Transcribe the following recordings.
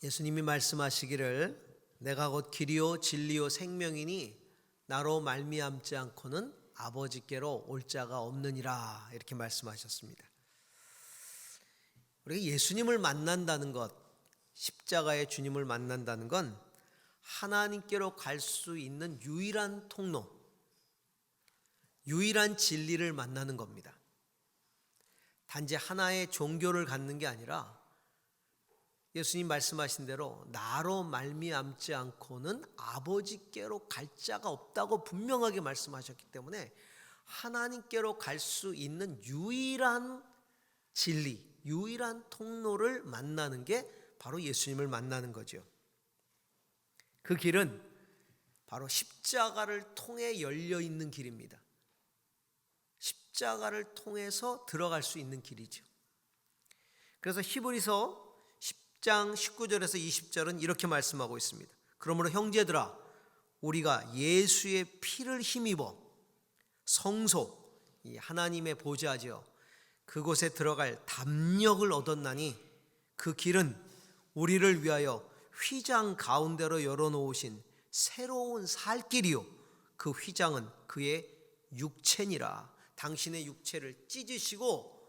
예수님이 말씀하시기를 내가 곧 길이요 진리요 생명이니 나로 말미암지 않고는 아버지께로 올 자가 없느니라, 이렇게 말씀하셨습니다. 우리가 예수님을 만난다는 것, 십자가의 주님을 만난다는 건 하나님께로 갈 수 있는 유일한 통로, 유일한 진리를 만나는 겁니다. 단지 하나의 종교를 갖는 게 아니라 예수님 말씀하신 대로 나로 말미암지 않고는 아버지께로 갈 자가 없다고 분명하게 말씀하셨기 때문에 하나님께로 갈 수 있는 유일한 진리, 유일한 통로를 만나는 게 바로 예수님을 만나는 거죠. 그 길은 바로 십자가를 통해 열려 있는 길입니다. 십자가를 통해서 들어갈 수 있는 길이죠. 그래서 히브리서 10장 19절에서 20절은 이렇게 말씀하고 있습니다. 그러므로 형제들아, 우리가 예수의 피를 힘입어 성소, 이 하나님의 보좌죠, 그곳에 들어갈 담력을 얻었나니 그 길은 우리를 위하여 휘장 가운데로 열어놓으신 새로운 살 길이요 그 휘장은 그의 육체니라. 당신의 육체를 찢으시고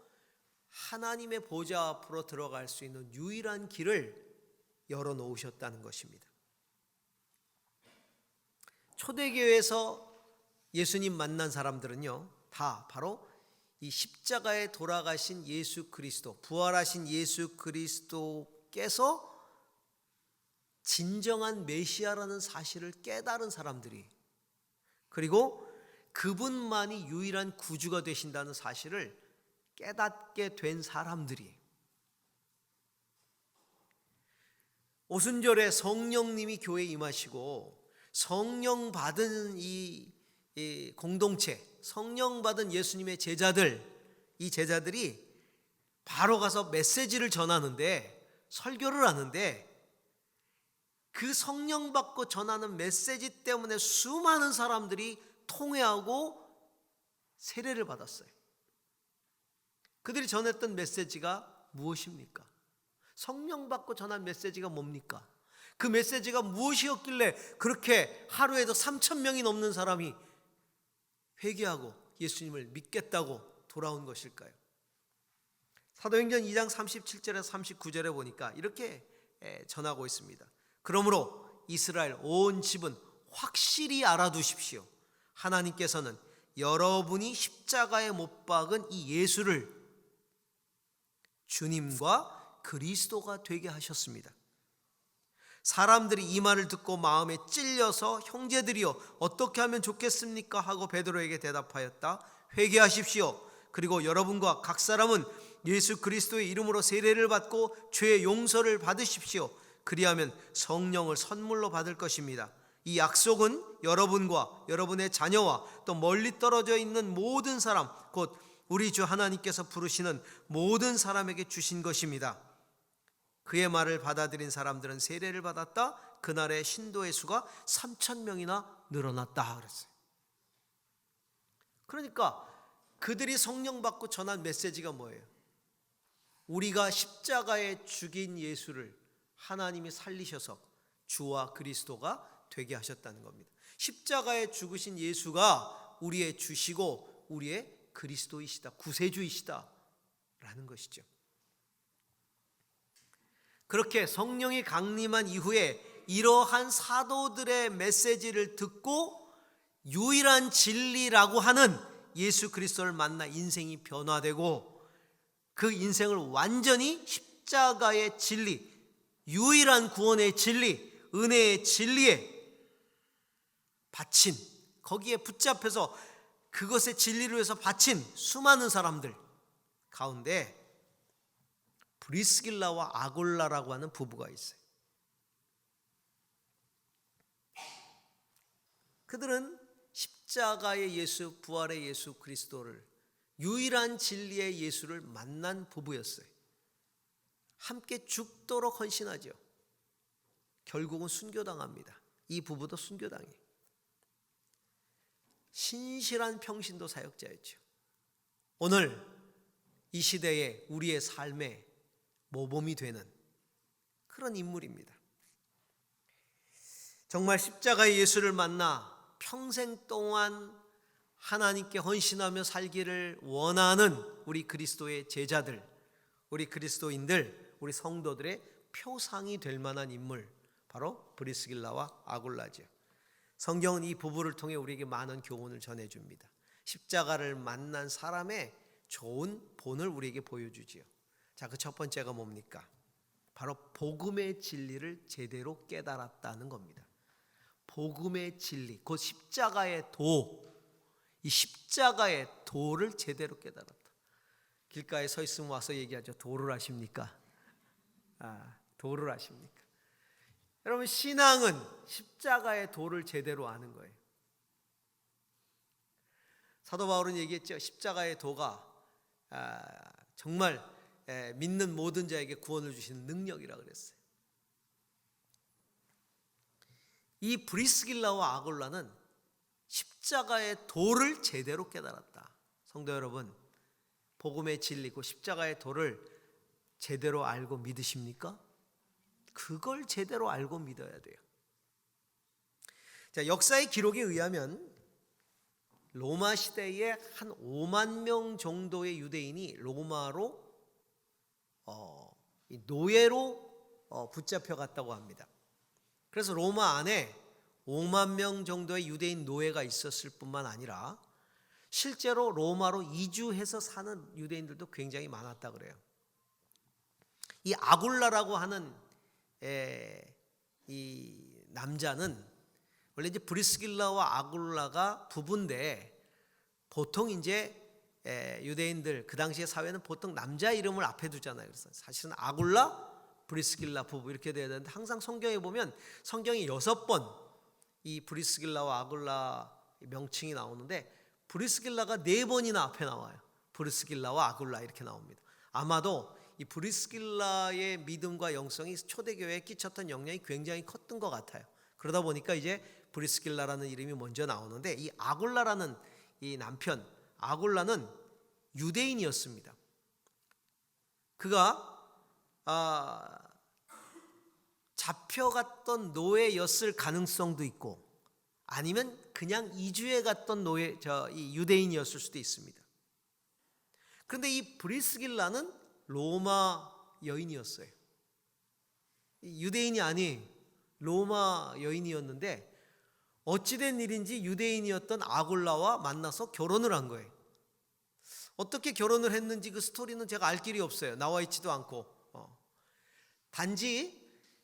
하나님의 보좌 앞으로 들어갈 수 있는 유일한 길을 열어놓으셨다는 것입니다. 초대교회에서 예수님 만난 사람들은요, 다 바로 이 십자가에 돌아가신 예수 그리스도, 부활하신 예수 그리스도께서 진정한 메시아라는 사실을 깨달은 사람들이, 그리고 그분만이 유일한 구주가 되신다는 사실을 깨닫게 된 사람들이, 오순절에 성령님이 교회에 임하시고 성령 받은 이 공동체, 성령 받은 예수님의 제자들, 이 제자들이 바로 가서 메시지를 전하는데, 설교를 하는데, 그 성령 받고 전하는 메시지 때문에 수많은 사람들이 통회하고 세례를 받았어요. 그들이 전했던 메시지가 무엇입니까? 성령 받고 전한 메시지가 뭡니까? 그 메시지가 무엇이었길래 그렇게 하루에도 3,000명이 넘는 사람이 회개하고 예수님을 믿겠다고 돌아온 것일까요? 사도행전 2장 37절에서 39절에 보니까 이렇게 전하고 있습니다. 그러므로 이스라엘 온 집은 확실히 알아두십시오. 하나님께서는 여러분이 십자가에 못 박은 이 예수를 주님과 그리스도가 되게 하셨습니다. 사람들이 이 말을 듣고 마음에 찔려서 형제들이여 어떻게 하면 좋겠습니까? 하고 베드로에게 대답하였다. 회개하십시오. 그리고 여러분과 각 사람은 예수 그리스도의 이름으로 세례를 받고 죄의 용서를 받으십시오. 그리하면 성령을 선물로 받을 것입니다. 이 약속은 여러분과 여러분의 자녀와 또 멀리 떨어져 있는 모든 사람, 곧 우리 주 하나님께서 부르시는 모든 사람에게 주신 것입니다. 그의 말을 받아들인 사람들은 세례를 받았다. 그날의 신도의 수가 3,000명이나 늘어났다 그랬어요. 그러니까 그들이 성령 받고 전한 메시지가 뭐예요? 우리가 십자가에 죽인 예수를 하나님이 살리셔서 주와 그리스도가 되게 하셨다는 겁니다. 십자가에 죽으신 예수가 우리의 주시고 우리의 그리스도이시다, 구세주이시다 라는 것이죠. 그렇게 성령이 강림한 이후에 이러한 사도들의 메시지를 듣고 유일한 진리라고 하는 예수 그리스도를 만나 인생이 변화되고 그 인생을 완전히 십자가의 진리, 유일한 구원의 진리, 은혜의 진리에 바친, 거기에 붙잡혀서 그것의 진리를 위해서 바친 수많은 사람들 가운데 브리스길라와 아골라라고 하는 부부가 있어요. 그들은 십자가의 예수, 부활의 예수 그리스도를, 유일한 진리의 예수를 만난 부부였어요. 함께 죽도록 헌신하죠. 결국은 순교당합니다. 이 부부도 순교당해요. 신실한 평신도 사역자였죠. 오늘 이 시대에 우리의 삶에 모범이 되는 그런 인물입니다. 정말 십자가의 예수를 만나 평생 동안 하나님께 헌신하며 살기를 원하는 우리 그리스도의 제자들, 우리 그리스도인들, 우리 성도들의 표상이 될 만한 인물, 바로 브리스길라와 아굴라죠. 성경은 이 부부를 통해 우리에게 많은 교훈을 전해줍니다. 십자가를 만난 사람의 좋은 본을 우리에게 보여주지요. 자, 그 첫 번째가 뭡니까? 바로 복음의 진리를 제대로 깨달았다는 겁니다. 복음의 진리, 곧 십자가의 도, 이 십자가의 도를 제대로 깨달았다. 길가에 서 있으면 와서 얘기하죠. 도를 아십니까? 도를 아십니까? 여러분, 신앙은 십자가의 도를 제대로 아는 거예요. 사도 바울은 얘기했죠. 십자가의 도가 정말 믿는 모든 자에게 구원을 주시는 능력이라 그랬어요. 이 브리스길라와 아굴라는 십자가의 도를 제대로 깨달았다. 성도 여러분, 복음의 진리고 십자가의 도를 제대로 알고 믿으십니까? 그걸 제대로 알고 믿어야 돼요. 자, 역사의 기록에 의하면 로마 시대에 한 5만 명 정도의 유대인이 로마로 노예로 붙잡혀 갔다고 합니다. 그래서 로마 안에 5만 명 정도의 유대인 노예가 있었을 뿐만 아니라 실제로 로마로 이주해서 사는 유대인들도 굉장히 많았다 그래요. 이 아굴라라고 하는 이 남자는 원래 이제 브리스길라와 아굴라가 부부인데, 보통 이제 유대인들 그 당시의 사회는 보통 남자 이름을 앞에 두잖아요. 그래서 사실은 아굴라, 브리스길라 부부 이렇게 돼야 되는데, 항상 성경에 보면 성경이 6번 이 브리스길라와 아굴라 명칭이 나오는데 브리스길라가 4번이나 앞에 나와요. 브리스길라와 아굴라 이렇게 나옵니다. 아마도 이 브리스길라의 믿음과 영성이 초대교회에 끼쳤던 영향이 굉장히 컸던 것 같아요. 그러다 보니까 이제 브리스길라라는 이름이 먼저 나오는데, 이 아굴라라는 이 남편 아굴라는 유대인이었습니다. 그가 잡혀갔던 노예였을 가능성도 있고, 아니면 그냥 이주해 갔던 이 유대인이었을 수도 있습니다. 그런데 이 브리스길라는 로마 여인이었어요. 유대인이 아닌 로마 여인이었는데, 어찌된 일인지 유대인이었던 아굴라와 만나서 결혼을 한 거예요. 어떻게 결혼을 했는지 그 스토리는 제가 알 길이 없어요. 나와 있지도 않고. 단지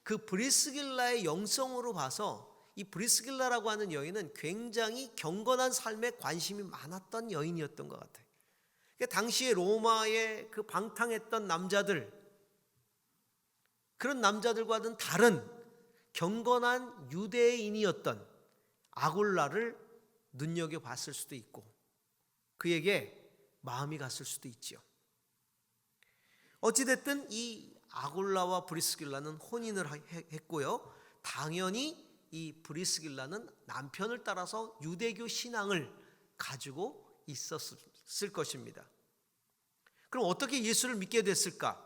그 브리스길라의 영성으로 봐서 이 브리스길라라고 하는 여인은 굉장히 경건한 삶에 관심이 많았던 여인이었던 것 같아요. 당시에 로마의 그 방탕했던 남자들, 그런 남자들과는 다른 경건한 유대인이었던 아굴라를 눈여겨봤을 수도 있고, 그에게 마음이 갔을 수도 있죠. 어찌됐든 이 아굴라와 브리스길라는 혼인을 했고요. 당연히 이 브리스길라는 남편을 따라서 유대교 신앙을 가지고 있었을 것입니다. 그럼 어떻게 예수를 믿게 됐을까?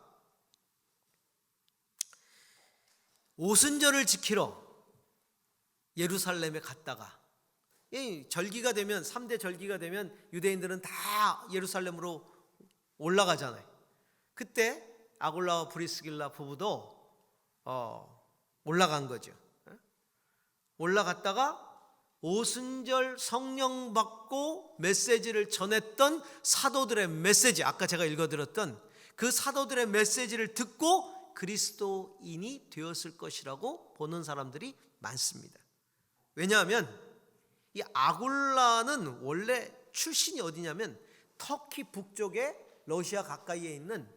오순절을 지키러 예루살렘에 갔다가, 절기가 되면 3대 절기가 되면 유대인들은 다 예루살렘으로 올라가잖아요. 그때 아굴라와 브리스길라 부부도 올라간 거죠. 올라갔다가 오순절 성령 받고 메시지를 전했던 사도들의 메시지, 아까 제가 읽어드렸던 그 사도들의 메시지를 듣고 그리스도인이 되었을 것이라고 보는 사람들이 많습니다. 왜냐하면 이 아굴라는 원래 출신이 어디냐면 터키 북쪽에 러시아 가까이에 있는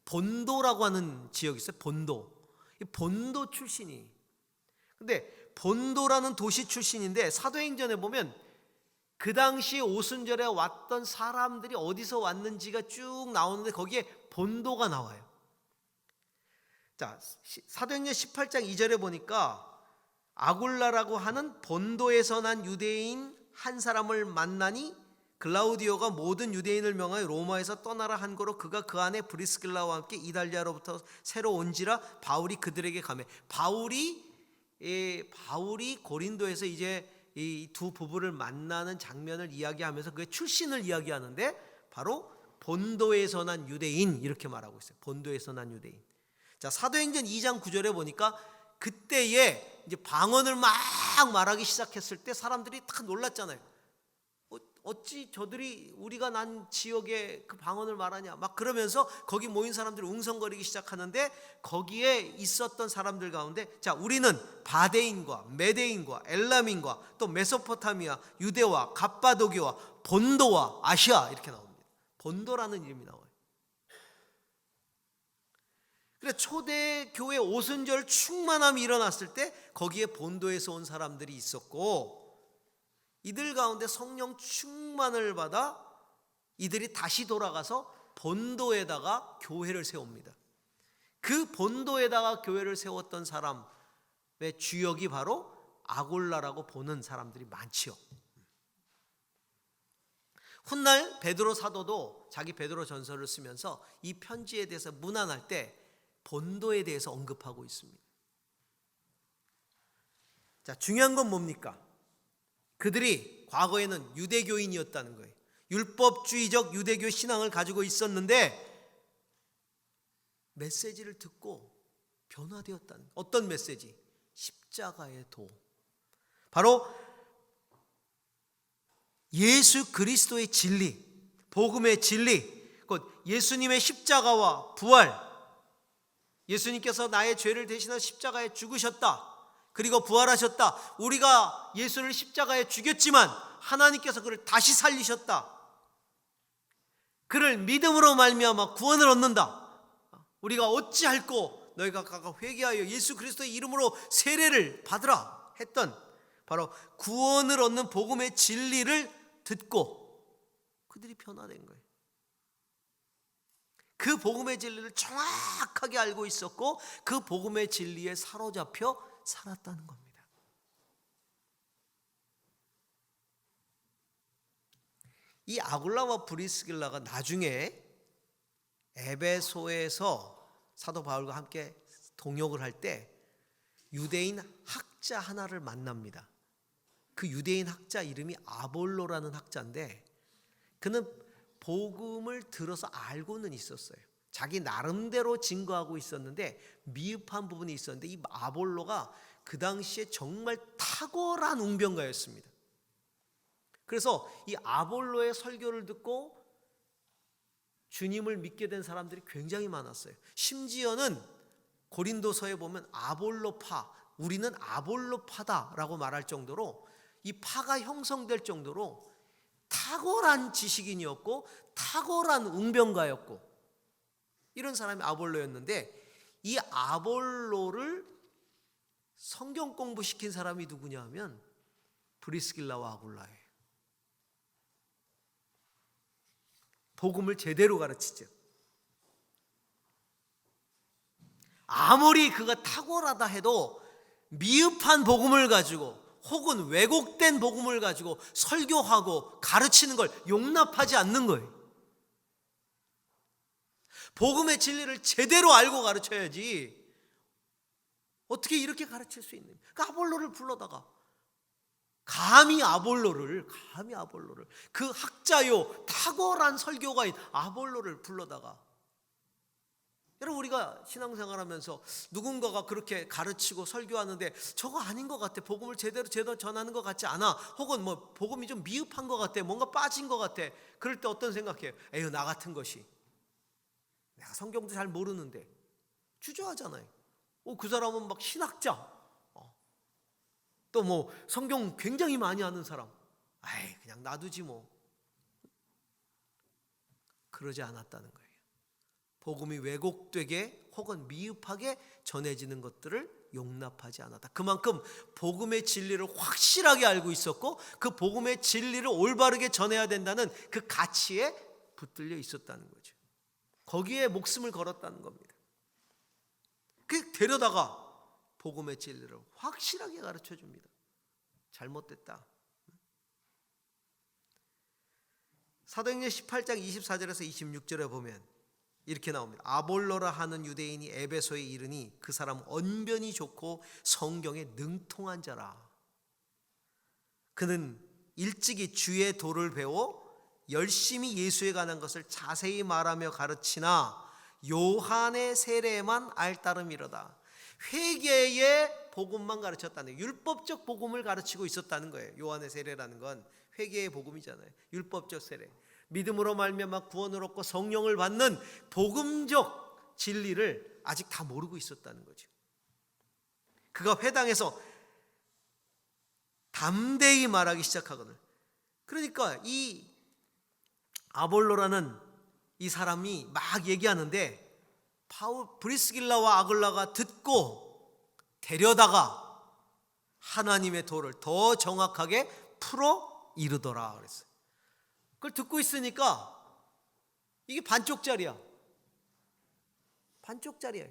본도라고 하는 지역이 있어요. 이 본도 출신이. 근데 본도라는 도시 출신인데, 사도행전에 보면 그 당시 오순절에 왔던 사람들이 어디서 왔는지가 쭉 나오는데 거기에 본도가 나와요. 자, 사도행전 18장 2절에 보니까 아굴라라고 하는 본도에서 난 유대인 한 사람을 만나니 글라우디오가 모든 유대인을 명하여 로마에서 떠나라 한 거로 그가 그 안에 브리스길라와 함께 이달리아로부터 새로 온지라 바울이 그들에게 가매. 바울이 고린도에서 이제 이 두 부부를 만나는 장면을 이야기하면서 그의 출신을 이야기하는데 바로 본도에서 난 유대인 이렇게 말하고 있어요. 본도에서 난 유대인. 자, 사도행전 2장 9절에 보니까 그때에 이제 방언을 막 말하기 시작했을 때 사람들이 다 놀랐잖아요. 어찌 저들이 우리가 난 지역에 그 방언을 말하냐 막 그러면서 거기 모인 사람들이 웅성거리기 시작하는데 거기에 있었던 사람들 가운데 자, 우리는 바데인과 메데인과 엘람인과 또 메소포타미아, 유대와 갑바도기와 본도와 아시아 이렇게 나옵니다. 본도라는 이름이 나와요. 그래서 초대 교회 오순절 충만함이 일어났을 때 거기에 본도에서 온 사람들이 있었고 이들 가운데 성령 충만을 받아 이들이 다시 돌아가서 본도에다가 교회를 세웁니다. 그 본도에다가 교회를 세웠던 사람의 주역이 바로 아골라라고 보는 사람들이 많지요. 훗날 베드로 사도도 자기 베드로 전서를 쓰면서 이 편지에 대해서 문안할 때 본도에 대해서 언급하고 있습니다. 자, 중요한 건 뭡니까? 그들이 과거에는 유대교인이었다는 거예요. 율법주의적 유대교 신앙을 가지고 있었는데 메시지를 듣고 변화되었다는, 어떤 메시지? 십자가의 도. 바로 예수 그리스도의 진리, 복음의 진리, 곧 예수님의 십자가와 부활. 예수님께서 나의 죄를 대신하여 십자가에 죽으셨다. 그리고 부활하셨다. 우리가 예수를 십자가에 죽였지만 하나님께서 그를 다시 살리셨다. 그를 믿음으로 말미암아 구원을 얻는다. 우리가 어찌할꼬 너희가 각각 회개하여 예수 그리스도의 이름으로 세례를 받으라 했던 바로 구원을 얻는 복음의 진리를 듣고 그들이 변화된 거예요. 그 복음의 진리를 정확하게 알고 있었고 그 복음의 진리에 사로잡혀 살았다는 겁니다. 이 아굴라와 브리스길라가 나중에 에베소에서 사도 바울과 함께 동역을 할 때 유대인 학자 하나를 만납니다. 그 유대인 학자 이름이 아볼로라는 학자인데 그는 복음을 들어서 알고는 있었어요. 자기 나름대로 증거하고 있었는데 미흡한 부분이 있었는데 이 아볼로가 그 당시에 정말 탁월한 웅변가였습니다. 그래서 이 아볼로의 설교를 듣고 주님을 믿게 된 사람들이 굉장히 많았어요. 심지어는 고린도서에 보면 아볼로파, 우리는 아볼로파다라고 말할 정도로 이 파가 형성될 정도로 탁월한 지식인이었고 탁월한 웅변가였고 이런 사람이 아볼로였는데 이 아볼로를 성경 공부시킨 사람이 누구냐 하면 브리스길라와 아굴라예요. 복음을 제대로 가르치죠. 아무리 그가 탁월하다 해도 미흡한 복음을 가지고 혹은 왜곡된 복음을 가지고 설교하고 가르치는 걸 용납하지 않는 거예요. 복음의 진리를 제대로 알고 가르쳐야지 어떻게 이렇게 가르칠 수 있는? 그 아볼로를 불러다가 감히 아볼로를 그 학자요 탁월한 설교가인 아볼로를 불러다가 여러분 우리가 신앙생활하면서 누군가가 그렇게 가르치고 설교하는데 저거 아닌 것 같아. 복음을 제대로 전하는 것 같지 않아. 혹은 뭐 복음이 좀 미흡한 것 같아. 뭔가 빠진 것 같아. 그럴 때 어떤 생각해요? 에휴 나 같은 것이. 내가 성경도 잘 모르는데 주저하잖아요. 그 사람은 막 신학자. 또 뭐 성경 굉장히 많이 아는 사람. 아이 그냥 놔두지 뭐. 그러지 않았다는 거예요. 복음이 왜곡되게 혹은 미흡하게 전해지는 것들을 용납하지 않았다. 그만큼 복음의 진리를 확실하게 알고 있었고 그 복음의 진리를 올바르게 전해야 된다는 그 가치에 붙들려 있었다는 거죠. 거기에 목숨을 걸었다는 겁니다. 그 데려다가 복음의 진리를 확실하게 가르쳐 줍니다. 잘못됐다. 사도행전 18장 24절에서 26절에 보면 이렇게 나옵니다. 아볼로라 하는 유대인이 에베소에 이르니 그 사람 언변이 좋고 성경에 능통한 자라. 그는 일찍이 주의 도를 배워 열심히 예수에 관한 것을 자세히 말하며 가르치나 요한의 세례만 알따름이로다. 회개의 복음만 가르쳤다는 거예요. 율법적 복음을 가르치고 있었다는 거예요. 요한의 세례라는 건 회개의 복음이잖아요. 율법적 세례. 믿음으로 말미암아 구원을 얻고 성령을 받는 복음적 진리를 아직 다 모르고 있었다는 거죠. 그가 회당에서 담대히 말하기 시작하거든. 그러니까 이 아볼로라는 이 사람이 막 얘기하는데 브리스길라와 아굴라가 듣고 데려다가 하나님의 도를 더 정확하게 풀어 이르더라 그랬어요. 그걸 듣고 있으니까 이게 반쪽짜리야. 반쪽짜리야.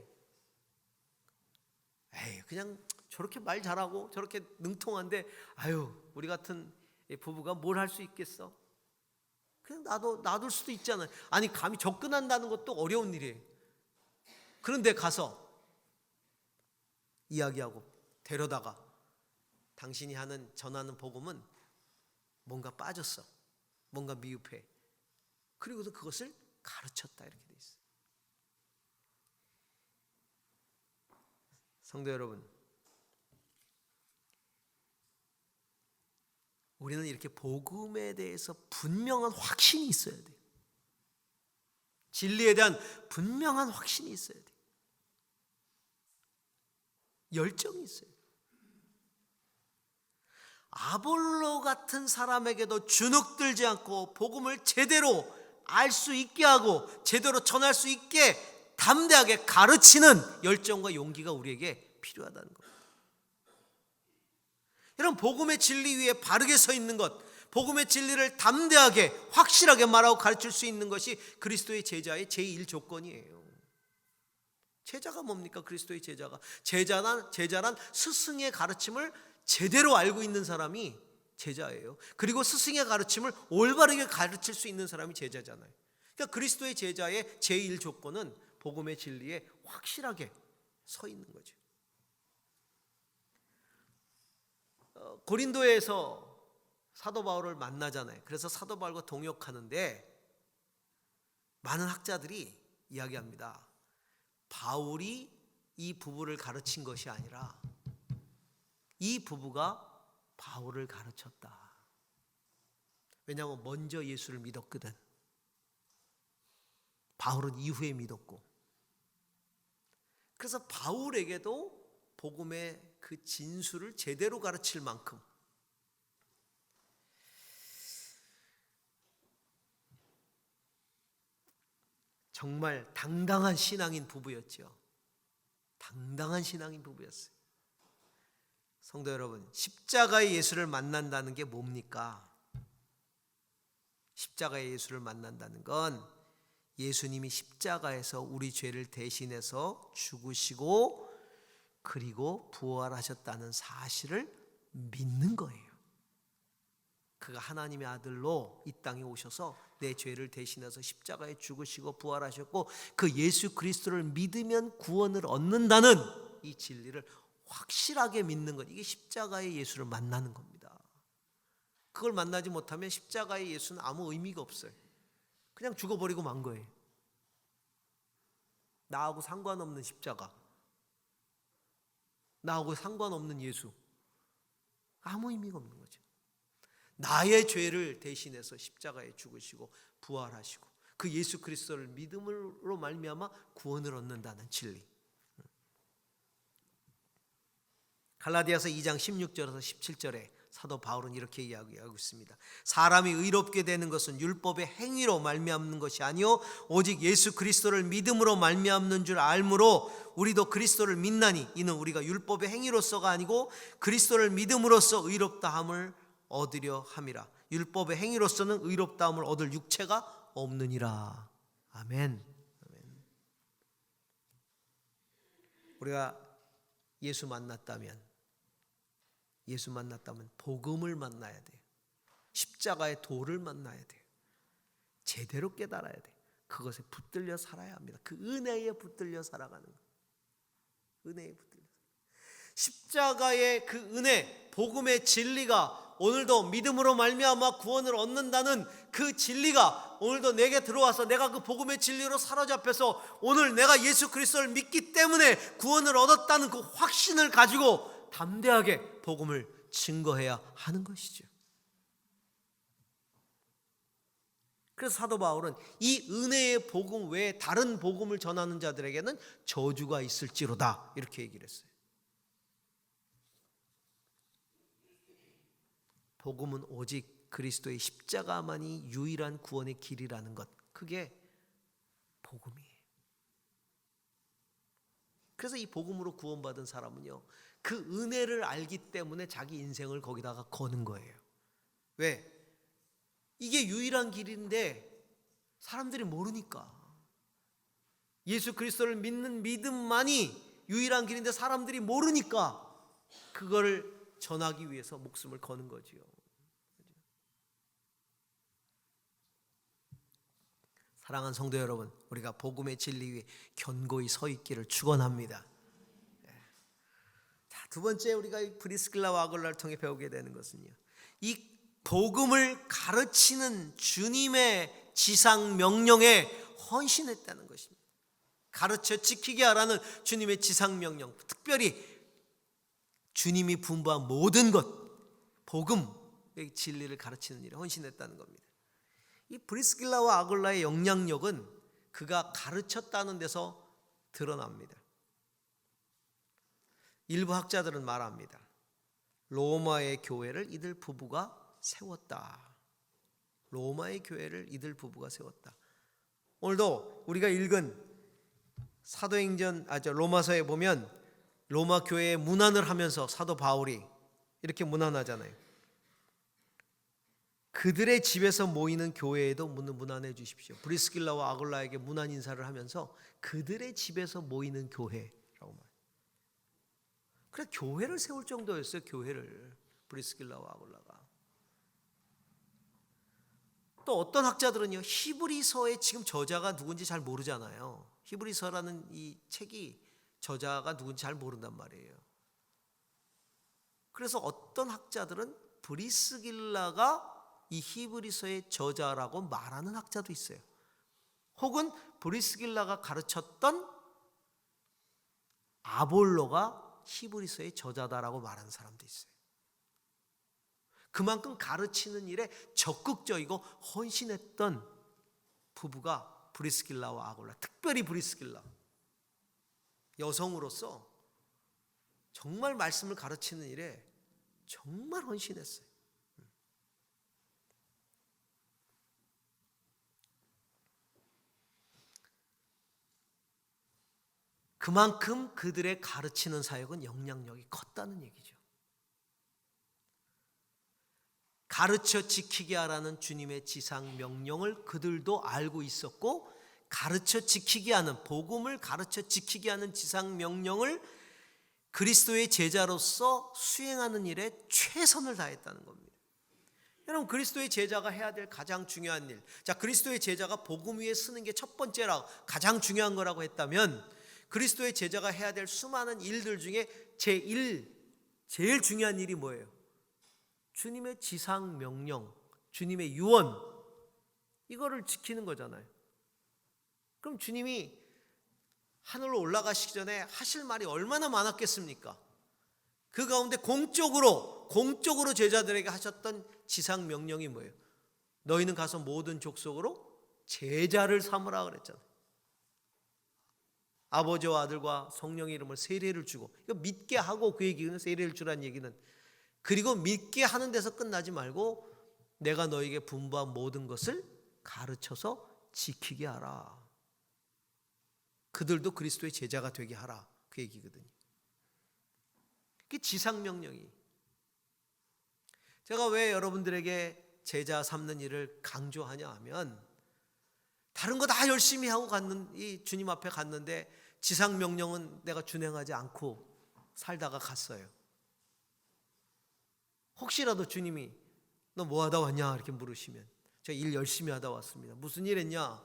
에이, 그냥 저렇게 말 잘하고 저렇게 능통한데 아유, 우리 같은 부부가 뭘 할 수 있겠어? 그냥 놔둘 수도 있잖아요. 아니, 감히 접근한다는 것도 어려운 일이에요. 그런데 가서 이야기하고 데려다가 당신이 전하는 복음은 뭔가 빠졌어. 뭔가 미흡해. 그리고도 그것을 가르쳤다 이렇게 돼 있어요. 성도 여러분, 우리는 이렇게 복음에 대해서 분명한 확신이 있어야 돼요. 진리에 대한 분명한 확신이 있어야 돼요. 열정이 있어요. 아볼로 같은 사람에게도 주눅들지 않고 복음을 제대로 알 수 있게 하고 제대로 전할 수 있게 담대하게 가르치는 열정과 용기가 우리에게 필요하다는 겁니다. 여러분, 복음의 진리 위에 바르게 서 있는 것, 복음의 진리를 담대하게 확실하게 말하고 가르칠 수 있는 것이 그리스도의 제자의 제1조건이에요. 제자가 뭡니까? 그리스도의 제자란 스승의 가르침을 제대로 알고 있는 사람이 제자예요. 그리고 스승의 가르침을 올바르게 가르칠 수 있는 사람이 제자잖아요. 그러니까 그리스도의 제자의 제1조건은 복음의 진리에 확실하게 서 있는 거죠. 고린도에서 사도 바울을 만나잖아요. 그래서 사도 바울과 동역하는데 많은 학자들이 이야기합니다. 바울이 이 부부를 가르친 것이 아니라 이 부부가 바울을 가르쳤다. 왜냐하면 먼저 예수를 믿었거든. 바울은 이후에 믿었고. 그래서 바울에게도 복음의 그 진수를 제대로 가르칠 만큼 정말 당당한 신앙인 부부였죠. 당당한 신앙인 부부였어요. 성도 여러분, 십자가의 예수를 만난다는 게 뭡니까? 십자가의 예수를 만난다는 건 예수님이 십자가에서 우리 죄를 대신해서 죽으시고 그리고 부활하셨다는 사실을 믿는 거예요. 그가 하나님의 아들로 이 땅에 오셔서 내 죄를 대신해서 십자가에 죽으시고 부활하셨고 그 예수 그리스도를 믿으면 구원을 얻는다는 이 진리를 확실하게 믿는 것, 이게 십자가의 예수를 만나는 겁니다. 그걸 만나지 못하면 십자가의 예수는 아무 의미가 없어요. 그냥 죽어버리고 만 거예요. 나하고 상관없는 십자가, 나하고 상관없는 예수, 아무 의미가 없는 거죠. 나의 죄를 대신해서 십자가에 죽으시고 부활하시고 그 예수 그리스도를 믿음으로 말미암아 구원을 얻는다는 진리. 갈라디아서 2장 16절에서 17절에 사도 바울은 이렇게 이야기하고 있습니다. 사람이 의롭게 되는 것은 율법의 행위로 말미암는 것이 아니요 오직 예수 그리스도를 믿음으로 말미암는 줄 알므로 우리도 그리스도를 믿나니 이는 우리가 율법의 행위로서가 아니고 그리스도를 믿음으로써 의롭다함을 얻으려 함이라. 율법의 행위로서는 의롭다함을 얻을 육체가 없느니라. 아멘. 우리가 예수 만났다면 복음을 만나야 돼요. 십자가의 도를 만나야 돼요. 제대로 깨달아야 돼. 그것에 붙들려 살아야 합니다. 그 은혜에 붙들려 살아가는 거. 은혜에 붙들려. 십자가의 그 은혜, 복음의 진리가 오늘도 믿음으로 말미암아 구원을 얻는다는 그 진리가 오늘도 내게 들어와서 내가 그 복음의 진리로 사로잡혀서 오늘 내가 예수 그리스도를 믿기 때문에 구원을 얻었다는 그 확신을 가지고 담대하게 복음을 증거해야 하는 것이죠. 그래서 사도 바울은 이 은혜의 복음 외에 다른 복음을 전하는 자들에게는 저주가 있을지로다 이렇게 얘기를 했어요. 복음은 오직 그리스도의 십자가만이 유일한 구원의 길이라는 것, 그게 복음이에요. 그래서 이 복음으로 구원받은 사람은요, 그 은혜를 알기 때문에 자기 인생을 거기다가 거는 거예요. 왜? 이게 유일한 길인데 사람들이 모르니까. 예수 그리스도를 믿는 믿음만이 유일한 길인데 사람들이 모르니까 그거를 전하기 위해서 목숨을 거는 거지요. 사랑하는 성도 여러분, 우리가 복음의 진리 위에 견고히 서 있기를 축원합니다. 자, 두 번째 우리가 브리스길라와 아굴라를 통해 배우게 되는 것은요, 이 복음을 가르치는 주님의 지상 명령에 헌신했다는 것입니다. 가르쳐 지키게 하라는 주님의 지상 명령, 특별히 주님이 분부한 모든 것, 복음의 진리를 가르치는 일에 헌신했다는 겁니다. 이 브리스길라와 아굴라의 영향력은 그가 가르쳤다는 데서 드러납니다. 일부 학자들은 말합니다. 로마의 교회를 이들 부부가 세웠다. 로마의 교회를 이들 부부가 세웠다. 오늘도 우리가 읽은 사도행전, 로마서에 보면 로마 교회에 문안을 하면서 사도 바울이 이렇게 문안하잖아요. 그들의 집에서 모이는 교회에도 문안해 주십시오. 브리스길라와 아굴라에게 문안 인사를 하면서 그들의 집에서 모이는 교회라고 말해요. 그래, 교회를 세울 정도였어요. 교회를. 브리스길라와 아굴라가. 또 어떤 학자들은요, 히브리서의 지금 저자가 누군지 잘 모르잖아요. 히브리서라는 이 책이 저자가 누군지 잘 모른단 말이에요. 그래서 어떤 학자들은 브리스길라가 이 히브리서의 저자라고 말하는 학자도 있어요. 혹은 브리스길라가 가르쳤던 아볼로가 히브리서의 저자다라고 말하는 사람도 있어요. 그만큼 가르치는 일에 적극적이고 헌신했던 부부가 브리스길라와 아굴라, 특별히 브리스길라, 여성으로서 정말 말씀을 가르치는 일에 정말 헌신했어요. 그만큼 그들의 가르치는 사역은 영향력이 컸다는 얘기죠. 가르쳐 지키게 하라는 주님의 지상 명령을 그들도 알고 있었고, 가르쳐 지키게 하는, 복음을 가르쳐 지키게 하는 지상 명령을 그리스도의 제자로서 수행하는 일에 최선을 다했다는 겁니다. 여러분, 그리스도의 제자가 해야 될 가장 중요한 일, 자, 그리스도의 제자가 복음 위에 서는 게 첫 번째라고, 가장 중요한 거라고 했다면, 그리스도의 제자가 해야 될 수많은 일들 중에 제일 중요한 일이 뭐예요? 주님의 지상 명령, 주님의 유언, 이거를 지키는 거잖아요. 그럼 주님이 하늘로 올라가시기 전에 하실 말이 얼마나 많았겠습니까? 그 가운데 공적으로 제자들에게 하셨던 지상 명령이 뭐예요? 너희는 가서 모든 족속으로 제자를 삼으라 그랬잖아요. 아버지와 아들과 성령의 이름을 세례를 주고, 이거 믿게 하고, 그 얘기는 세례를 주라는 얘기는, 그리고 믿게 하는 데서 끝나지 말고 내가 너에게 분부한 모든 것을 가르쳐서 지키게 하라. 그들도 그리스도의 제자가 되게 하라, 그 얘기거든요. 그게 지상명령이. 제가 왜 여러분들에게 제자 삼는 일을 강조하냐 하면, 다른 거 다 열심히 하고 이 주님 앞에 갔는데 지상명령은 내가 준행하지 않고 살다가 갔어요. 혹시라도 주님이 너 뭐 하다 왔냐 이렇게 물으시면 저 일 열심히 하다 왔습니다. 무슨 일 했냐?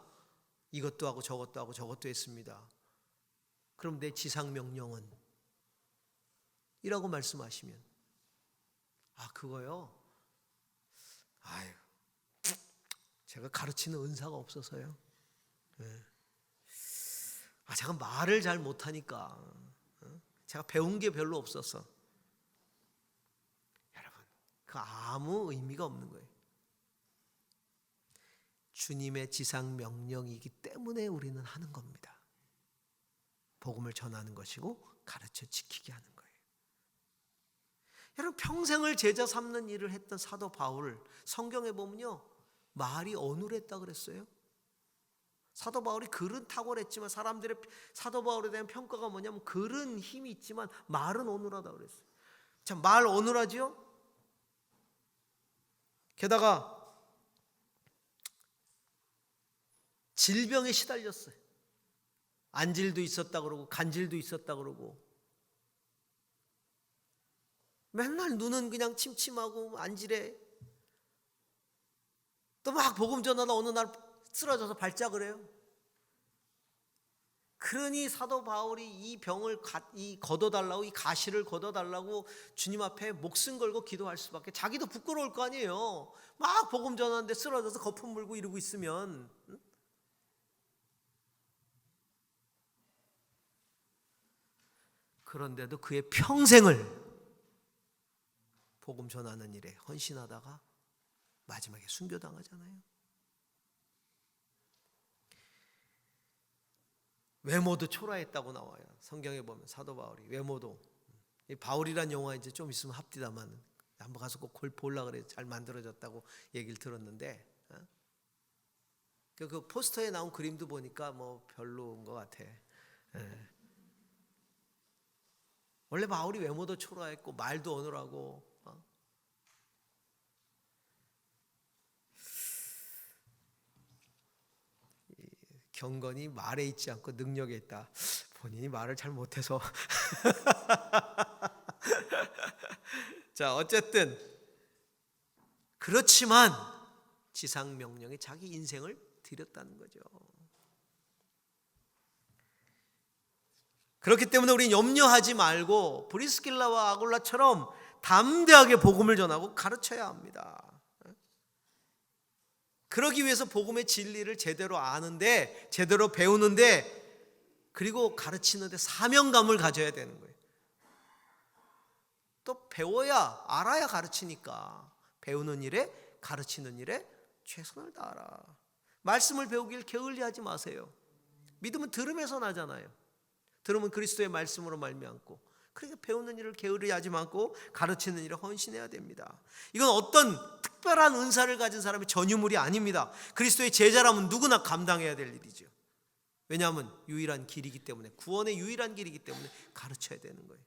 이것도 하고 저것도 하고 저것도 했습니다. 그럼 내 지상 명령은? 이라고 말씀하시면, 그거요? 아유, 제가 가르치는 은사가 없어서요. 제가 말을 잘 못하니까, 제가 배운 게 별로 없어서. 여러분, 그 아무 의미가 없는 거예요. 주님의 지상 명령이기 때문에 우리는 하는 겁니다. 복음을 전하는 것이고 가르쳐 지키게 하는 거예요. 여러분, 평생을 제자 삼는 일을 했던 사도 바울, 성경에 보면요, 말이 어눌했다 그랬어요. 사도 바울이 글은 탁월했지만 사람들의 사도 바울에 대한 평가가 뭐냐면 글은 힘이 있지만 말은 어눌하다 그랬어요. 참, 말 어눌하지요? 게다가 질병에 시달렸어요. 안질도 있었다 그러고 간질도 있었다 그러고, 맨날 눈은 그냥 침침하고 안질해. 또 막 복음 전하다 어느 날 쓰러져서 발작을 해요. 그러니 사도 바울이 이 병을 걷어달라고, 이 가시를 걷어달라고 주님 앞에 목숨 걸고 기도할 수밖에. 자기도 부끄러울 거 아니에요. 막 복음 전하는데 쓰러져서 거품 물고 이러고 있으면. 그런데도 그의 평생을 복음 전하는 일에 헌신하다가 마지막에 순교당하잖아요. 외모도 초라했다고 나와요. 성경에 보면 사도 바울이 외모도, 이 바울이란 영화 이제 좀 있으면 합디다만 한번 가서 꼭 보려고 그래. 잘 만들어졌다고 얘기를 들었는데, 그 포스터에 나온 그림도 보니까 뭐 별로인 것 같아. 원래 바울이 외모도 초라했고 말도 어눌하고, 경건이 말에 있지 않고 능력에 있다. 본인이 말을 잘 못해서. 자, 어쨌든 그렇지만 지상 명령에 자기 인생을 드렸다는 거죠. 그렇기 때문에 우리는 염려하지 말고 브리스길라와 아굴라처럼 담대하게 복음을 전하고 가르쳐야 합니다. 그러기 위해서 복음의 진리를 제대로 아는데, 제대로 배우는데, 그리고 가르치는데 사명감을 가져야 되는 거예요. 또 배워야, 알아야 가르치니까 배우는 일에, 가르치는 일에 최선을 다하라. 말씀을 배우길 게을리하지 마세요. 믿음은 들음에서 나잖아요. 들으면 그리스도의 말씀으로 말미암고, 그러니까 배우는 일을 게으리하지 않고 가르치는 일을 헌신해야 됩니다. 이건 어떤 특별한 은사를 가진 사람의 전유물이 아닙니다. 그리스도의 제자라면 누구나 감당해야 될 일이죠. 왜냐하면 유일한 길이기 때문에, 구원의 유일한 길이기 때문에 가르쳐야 되는 거예요.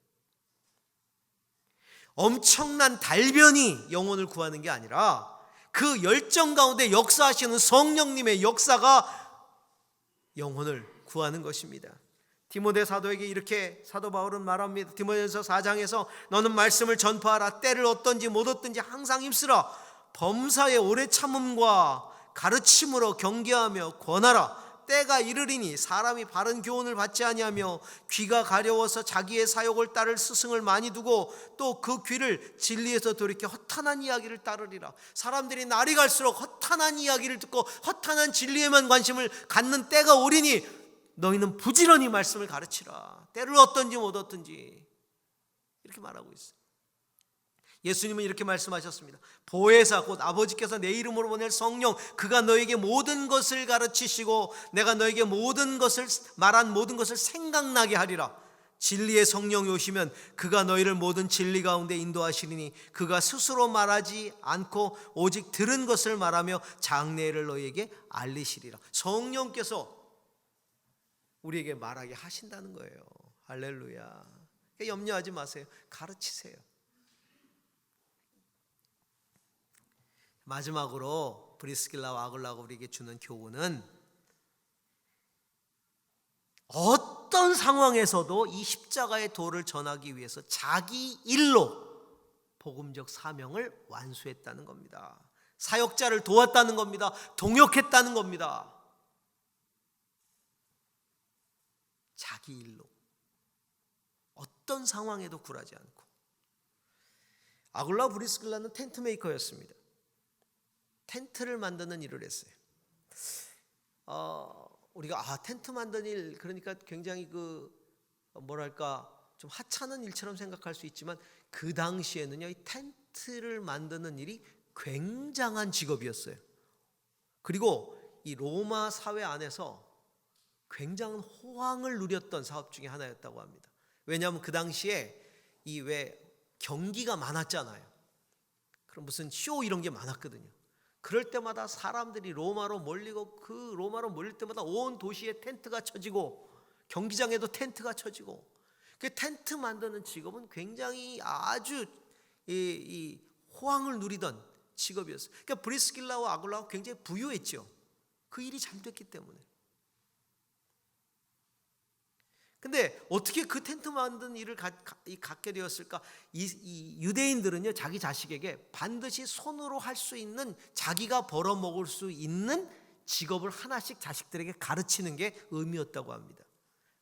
엄청난 달변이 영혼을 구하는 게 아니라 그 열정 가운데 역사하시는 성령님의 역사가 영혼을 구하는 것입니다. 디모데 사도에게 이렇게 사도 바울은 말합니다. 디모데전서 4장에서 너는 말씀을 전파하라. 때를 얻든지 못 얻든지 항상 힘쓰라. 범사의 오래 참음과 가르침으로 경계하며 권하라. 때가 이르리니 사람이 바른 교훈을 받지 아니하며 귀가 가려워서 자기의 사욕을 따를 스승을 많이 두고 또 그 귀를 진리에서 돌이켜 허탄한 이야기를 따르리라. 사람들이 날이 갈수록 허탄한 이야기를 듣고 허탄한 진리에만 관심을 갖는 때가 오리니 너희는 부지런히 말씀을 가르치라. 때를 얻든지 못 얻든지. 이렇게 말하고 있어요. 예수님은 이렇게 말씀하셨습니다. 보혜사 곧 아버지께서 내 이름으로 보낼 성령, 그가 너에게 모든 것을 가르치시고 내가 너에게 모든 것을 말한 모든 것을 생각나게 하리라. 진리의 성령이 오시면 그가 너희를 모든 진리 가운데 인도하시리니 그가 스스로 말하지 않고 오직 들은 것을 말하며 장래를 너희에게 알리시리라. 성령께서 우리에게 말하게 하신다는 거예요. 할렐루야. 염려하지 마세요. 가르치세요. 마지막으로 브리스길라와 아굴라가 우리에게 주는 교훈은 어떤 상황에서도 이 십자가의 도를 전하기 위해서 자기 일로 복음적 사명을 완수했다는 겁니다. 사역자를 도왔다는 겁니다. 동역했다는 겁니다. 자기 일로 어떤 상황에도 굴하지 않고. 아굴라 브리스길라는 텐트 메이커였습니다. 텐트를 만드는 일을 했어요. 우리가 텐트 만드는 일, 그러니까 굉장히 좀 하찮은 일처럼 생각할 수 있지만, 그 당시에는요, 이 텐트를 만드는 일이 굉장한 직업이었어요. 그리고 이 로마 사회 안에서 굉장한 호황을 누렸던 사업 중에 하나였다고 합니다. 왜냐하면 그 당시에 경기가 많았잖아요. 그럼 무슨 쇼 이런 게 많았거든요. 그럴 때마다 사람들이 로마로 몰리고, 그 로마로 몰릴 때마다 온 도시에 텐트가 쳐지고, 경기장에도 텐트가 쳐지고, 그 텐트 만드는 직업은 굉장히 아주 이 호황을 누리던 직업이었어요. 그러니까 브리스길라와 아굴라가 굉장히 부유했죠. 그 일이 잘 됐기 때문에. 근데 어떻게 그 텐트 만드는 일을 갖게 되었을까? 이 유대인들은요, 자기 자식에게 반드시 손으로 할 수 있는, 자기가 벌어먹을 수 있는 직업을 하나씩 자식들에게 가르치는 게 의미였다고 합니다.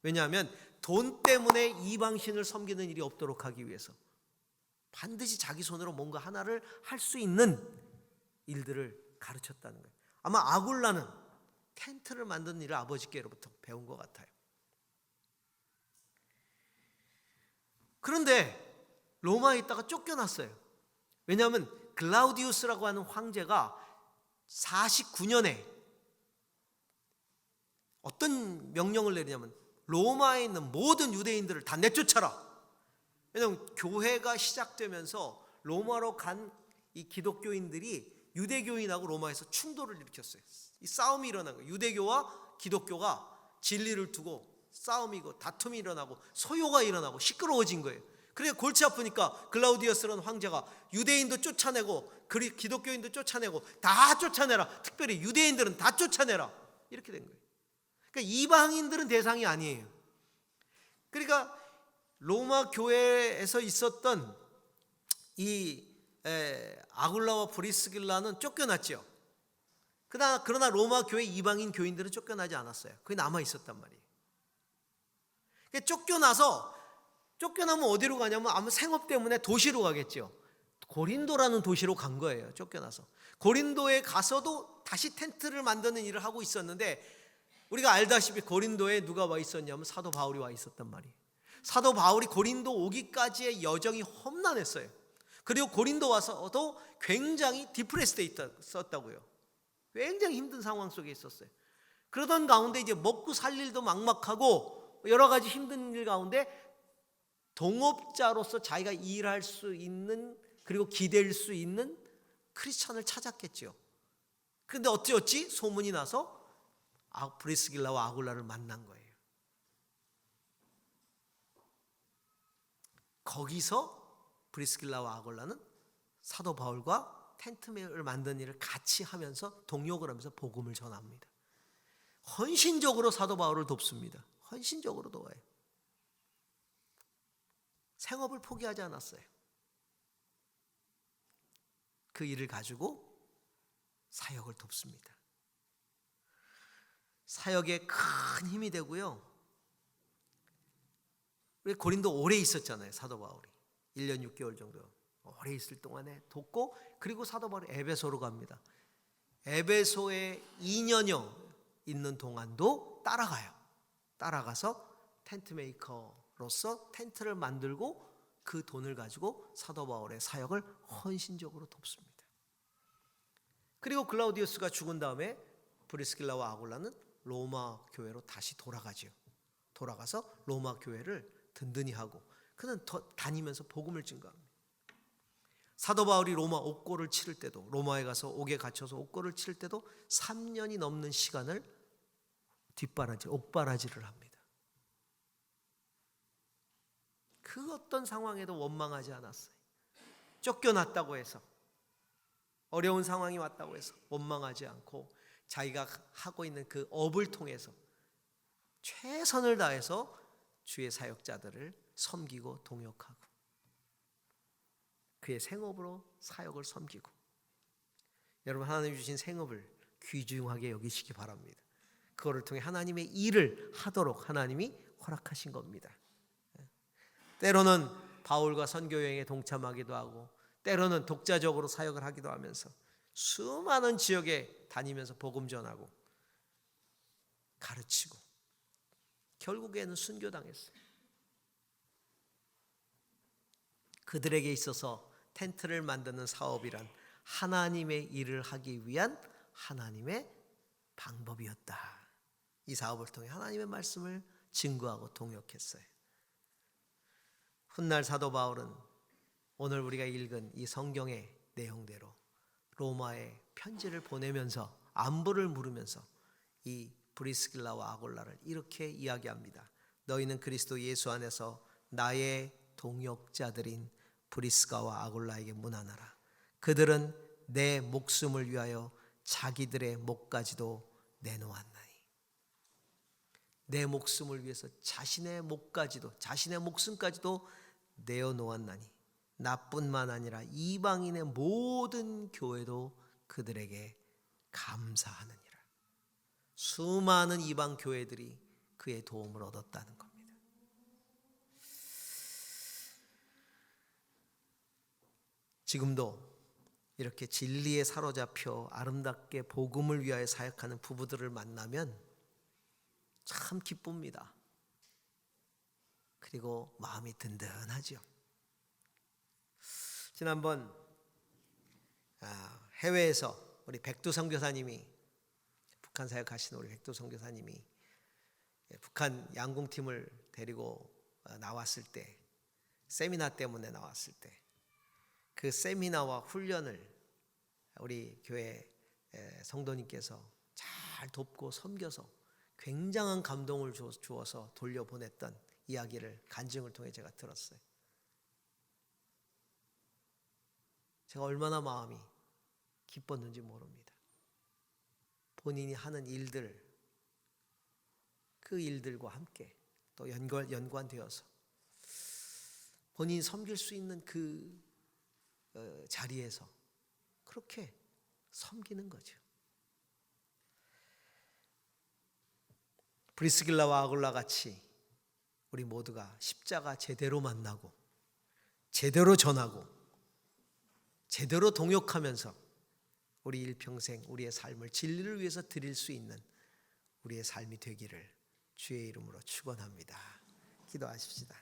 왜냐하면 돈 때문에 이방신을 섬기는 일이 없도록 하기 위해서 반드시 자기 손으로 뭔가 하나를 할 수 있는 일들을 가르쳤다는 거예요. 아마 아굴라는 텐트를 만드는 일을 아버지께로부터 배운 것 같아요. 그런데 로마에 있다가 쫓겨났어요. 왜냐하면 글라우디우스라고 하는 황제가 49년에 어떤 명령을 내리냐면, 로마에 있는 모든 유대인들을 다 내쫓아라. 왜냐하면 교회가 시작되면서 로마로 간 이 기독교인들이 유대교인하고 로마에서 충돌을 일으켰어요. 이 싸움이 일어난 거예요. 유대교와 기독교가 진리를 두고 싸움이고 다툼이 일어나고 소요가 일어나고 시끄러워진 거예요. 그래 골치 아프니까 글라우디우스라는 황제가 유대인도 쫓아내고 기독교인도 쫓아내고 다 쫓아내라. 특별히 유대인들은 다 쫓아내라. 이렇게 된 거예요. 그러니까 이방인들은 대상이 아니에요. 그러니까 로마 교회에서 있었던 이 아굴라와 브리스길라는 쫓겨났죠. 그러나 로마 교회 이방인 교인들은 쫓겨나지 않았어요. 그게 남아 있었단 말이에요. 쫓겨나면 어디로 가냐면 아무 생업 때문에 도시로 가겠죠. 고린도라는 도시로 간 거예요. 쫓겨나서. 고린도에 가서도 다시 텐트를 만드는 일을 하고 있었는데, 우리가 알다시피 고린도에 누가 와 있었냐면 사도 바울이 와 있었단 말이에요. 사도 바울이 고린도 오기까지의 여정이 험난했어요. 그리고 고린도 와서도 굉장히 디프레스돼 있었다고요. 굉장히 힘든 상황 속에 있었어요. 그러던 가운데 이제 먹고 살 일도 막막하고 여러 가지 힘든 일 가운데 동업자로서 자기가 일할 수 있는, 그리고 기댈 수 있는 크리스찬을 찾았겠죠. 그런데 어찌 소문이 나서 브리스길라와 아굴라를 만난 거예요. 거기서 브리스길라와 아굴라는 사도 바울과 텐트를 만드는 일을 같이 하면서 동역을 하면서 복음을 전합니다. 헌신적으로 사도 바울을 돕습니다. 헌신적으로 도와요. 생업을 포기하지 않았어요. 그 일을 가지고 사역을 돕습니다. 사역에 큰 힘이 되고요. 우리 고린도 오래 있었잖아요. 사도 바울이 1년 6개월 정도 오래 있을 동안에 돕고, 그리고 사도 바울이 에베소로 갑니다. 에베소에 2년여 있는 동안도 따라가서 텐트 메이커로서 텐트를 만들고 그 돈을 가지고 사도 바울의 사역을 헌신적으로 돕습니다. 그리고 글라우디우스가 죽은 다음에 브리스길라와 아굴라는 로마 교회로 다시 돌아가서 로마 교회를 든든히 하고, 그는 더 다니면서 복음을 증거합니다. 사도 바울이 로마 옥고를 치를 때도, 로마에 가서 옥에 갇혀서 옥고를 치를 때도 3년이 넘는 시간을 옥바라지를 합니다. 그 어떤 상황에도 원망하지 않았어요. 쫓겨났다고 해서, 어려운 상황이 왔다고 해서 원망하지 않고 자기가 하고 있는 그 업을 통해서 최선을 다해서 주의 사역자들을 섬기고 동역하고 그의 생업으로 사역을 섬기고, 여러분, 하나님 주신 생업을 귀중하게 여기시기 바랍니다. 그거를 통해 하나님의 일을 하도록 하나님이 허락하신 겁니다. 때로는 바울과 선교 여행에 동참하기도 하고, 때로는 독자적으로 사역을 하기도 하면서 수많은 지역에 다니면서 복음 전하고 가르치고 결국에는 순교당했어요. 그들에게 있어서 텐트를 만드는 사업이란 하나님의 일을 하기 위한 하나님의 방법이었다. 이 사업을 통해 하나님의 말씀을 증거하고 동역했어요. 훗날 사도 바울은 오늘 우리가 읽은 이 성경의 내용대로 로마에 편지를 보내면서 안부를 물으면서 이 브리스길라와 아골라를 이렇게 이야기합니다. 너희는 그리스도 예수 안에서 나의 동역자들인 브리스가와 아골라에게 문안하라. 그들은 내 목숨을 위하여 자기들의 목까지도 내놓았나니. 내 목숨을 위해서 자신의 목까지도, 자신의 목숨까지도 내어놓았나니 나뿐만 아니라 이방인의 모든 교회도 그들에게 감사하느니라. 수많은 이방 교회들이 그의 도움을 얻었다는 겁니다. 지금도 이렇게 진리에 사로잡혀 아름답게 복음을 위하여 사역하는 부부들을 만나면 참 기쁩니다. 그리고 마음이 든든하죠. 지난번 해외에서 우리 백두 선교사님이, 북한 사역하시는 우리 백두 선교사님이 북한 양궁팀을 데리고 나왔을 때, 세미나 때문에 나왔을 때 그 세미나와 훈련을 우리 교회 성도님께서 잘 돕고 섬겨서 굉장한 감동을 주어서 돌려보냈던 이야기를 간증을 통해 제가 들었어요. 제가 얼마나 마음이 기뻤는지 모릅니다. 본인이 하는 일들, 그 일들과 함께 또 연관되어서 본인이 섬길 수 있는 그 자리에서 그렇게 섬기는 거죠. 브리스길라와 아굴라 같이 우리 모두가 십자가 제대로 만나고 제대로 전하고 제대로 동역하면서 우리 일평생 우리의 삶을 진리를 위해서 드릴 수 있는 우리의 삶이 되기를 주의 이름으로 축원합니다. 기도하십시다.